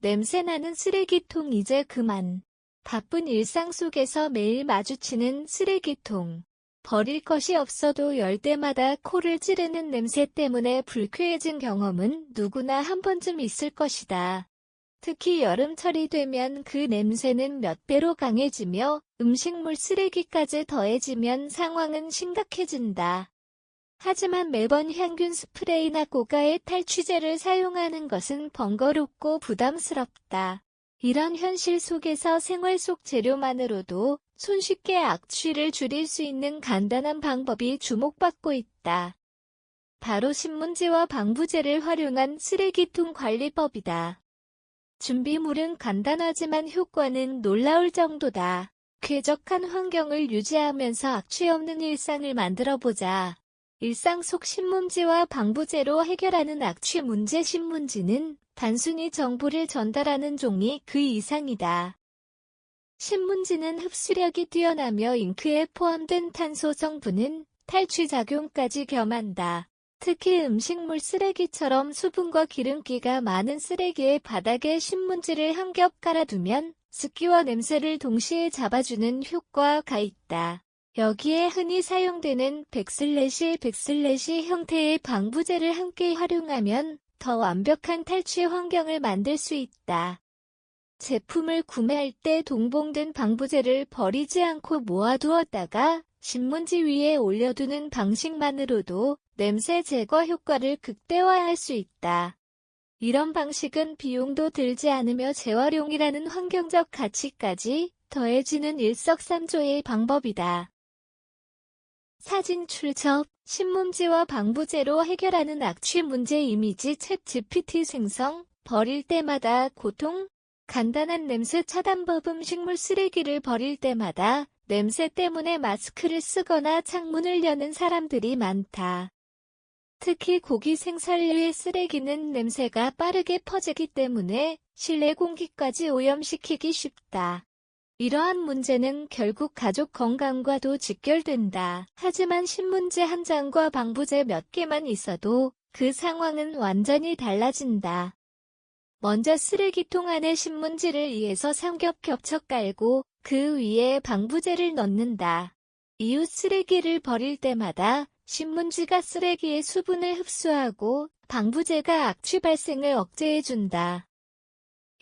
냄새나는 쓰레기통 이제 그만. 바쁜 일상 속에서 매일 마주치는 쓰레기통. 버릴 것이 없어도 열 때마다 코를 찌르는 냄새 때문에 불쾌해진 경험은 누구나 한 번쯤 있을 것이다. 특히 여름철이 되면 그 냄새는 몇 배로 강해지며 음식물 쓰레기까지 더해지면 상황은 심각해진다. 하지만 매번 향균 스프레이나 고가의 탈취제를 사용하는 것은 번거롭고 부담스럽다. 이런 현실 속에서 생활 속 재료만으로도 손쉽게 악취를 줄일 수 있는 간단한 방법이 주목받고 있다. 바로 신문지와 방부제를 활용한 쓰레기통 관리법이다. 준비물은 간단하지만 효과는 놀라울 정도다. 쾌적한 환경을 유지하면서 악취 없는 일상을 만들어보자. 일상 속 신문지와 방부제로 해결하는 악취 문제. 신문지는 단순히 정보를 전달하는 종이 그 이상이다. 신문지는 흡수력이 뛰어나며 잉크에 포함된 탄소 성분은 탈취 작용까지 겸한다. 특히 음식물 쓰레기처럼 수분과 기름기가 많은 쓰레기의 바닥에 신문지를 한 겹 깔아두면 습기와 냄새를 동시에 잡아주는 효과가 있다. 여기에 흔히 사용되는 백슬래시 형태의 방부제를 함께 활용하면 더 완벽한 탈취 환경을 만들 수 있다. 제품을 구매할 때 동봉된 방부제를 버리지 않고 모아두었다가 신문지 위에 올려두는 방식만으로도 냄새 제거 효과를 극대화할 수 있다. 이런 방식은 비용도 들지 않으며 재활용이라는 환경적 가치까지 더해지는 일석삼조의 방법이다. 사진 출처, 신문지와 방부제로 해결하는 악취 문제. 이미지 챗 GPT 생성, 버릴 때마다 고통, 간단한 냄새 차단법. 음식물 쓰레기를 버릴 때마다 냄새 때문에 마스크를 쓰거나 창문을 여는 사람들이 많다. 특히 고기 생산류의 쓰레기는 냄새가 빠르게 퍼지기 때문에 실내 공기까지 오염시키기 쉽다. 이러한 문제는 결국 가족 건강과도 직결된다. 하지만 신문지 한 장과 방부제 몇 개만 있어도 그 상황은 완전히 달라진다. 먼저 쓰레기통 안에 신문지를 2에서 3겹 겹쳐 깔고 그 위에 방부제를 넣는다. 이후 쓰레기를 버릴 때마다 신문지가 쓰레기의 수분을 흡수하고 방부제가 악취 발생을 억제해준다.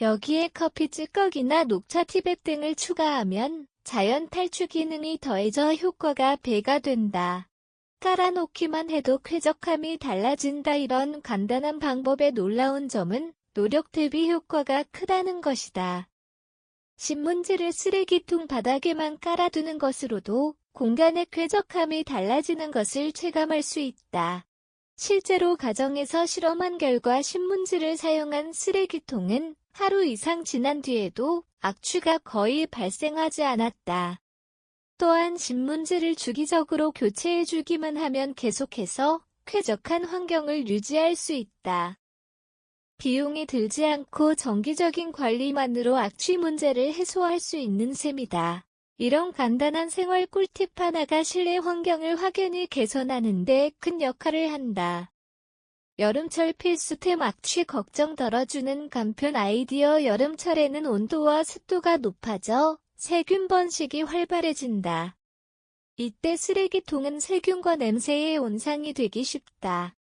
여기에 커피 찌꺼기나 녹차 티백 등을 추가하면 자연 탈취 기능이 더해져 효과가 배가 된다. 깔아놓기만 해도 쾌적함이 달라진다. 이런 간단한 방법의 놀라운 점은 노력 대비 효과가 크다는 것이다. 신문지를 쓰레기통 바닥에만 깔아두는 것으로도 공간의 쾌적함이 달라지는 것을 체감할 수 있다. 실제로 가정에서 실험한 결과 신문지를 사용한 쓰레기통은 하루 이상 지난 뒤에도 악취가 거의 발생하지 않았다. 또한 신문지를 주기적으로 교체해주기만 하면 계속해서 쾌적한 환경을 유지할 수 있다. 비용이 들지 않고 정기적인 관리만으로 악취 문제를 해소할 수 있는 셈이다. 이런 간단한 생활 꿀팁 하나가 실내 환경을 확연히 개선하는 데 큰 역할을 한다. 여름철 필수템. 악취 걱정 덜어주는 간편 아이디어. 여름철에는 온도와 습도가 높아져 세균 번식이 활발해진다. 이때 쓰레기통은 세균과 냄새의 온상이 되기 쉽다.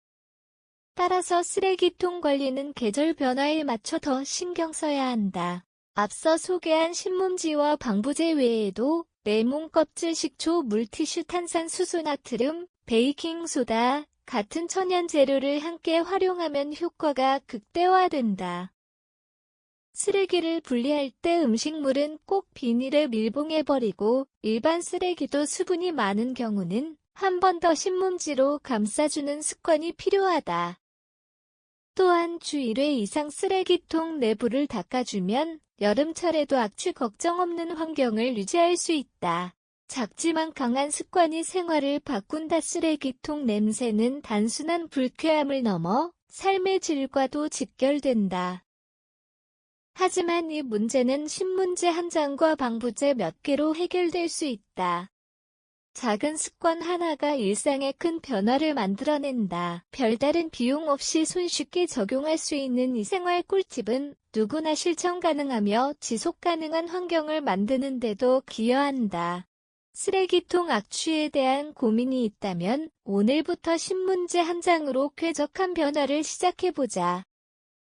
따라서 쓰레기통 관리는 계절 변화에 맞춰 더 신경 써야 한다. 앞서 소개한 신문지와 방부제 외에도 레몬 껍질, 식초, 물티슈, 탄산수소, 나트륨, 베이킹소다 같은 천연 재료를 함께 활용하면 효과가 극대화된다. 쓰레기를 분리할 때 음식물은 꼭 비닐에 밀봉해 버리고 일반 쓰레기도 수분이 많은 경우는 한 번 더 신문지로 감싸주는 습관이 필요하다. 또한 주 1회 이상 쓰레기통 내부를 닦아주면 여름철에도 악취 걱정 없는 환경을 유지할 수 있다. 작지만 강한 습관이 생활을 바꾼다. 쓰레기통 냄새는 단순한 불쾌함을 넘어 삶의 질과도 직결된다. 하지만 이 문제는 신문지 한 장과 방부제 몇 개로 해결될 수 있다. 작은 습관 하나가 일상에 큰 변화를 만들어낸다. 별다른 비용 없이 손쉽게 적용할 수 있는 이 생활 꿀팁은 누구나 실천 가능하며 지속 가능한 환경을 만드는 데도 기여한다. 쓰레기통 악취에 대한 고민이 있다면 오늘부터 신문지 한 장으로 쾌적한 변화를 시작해보자.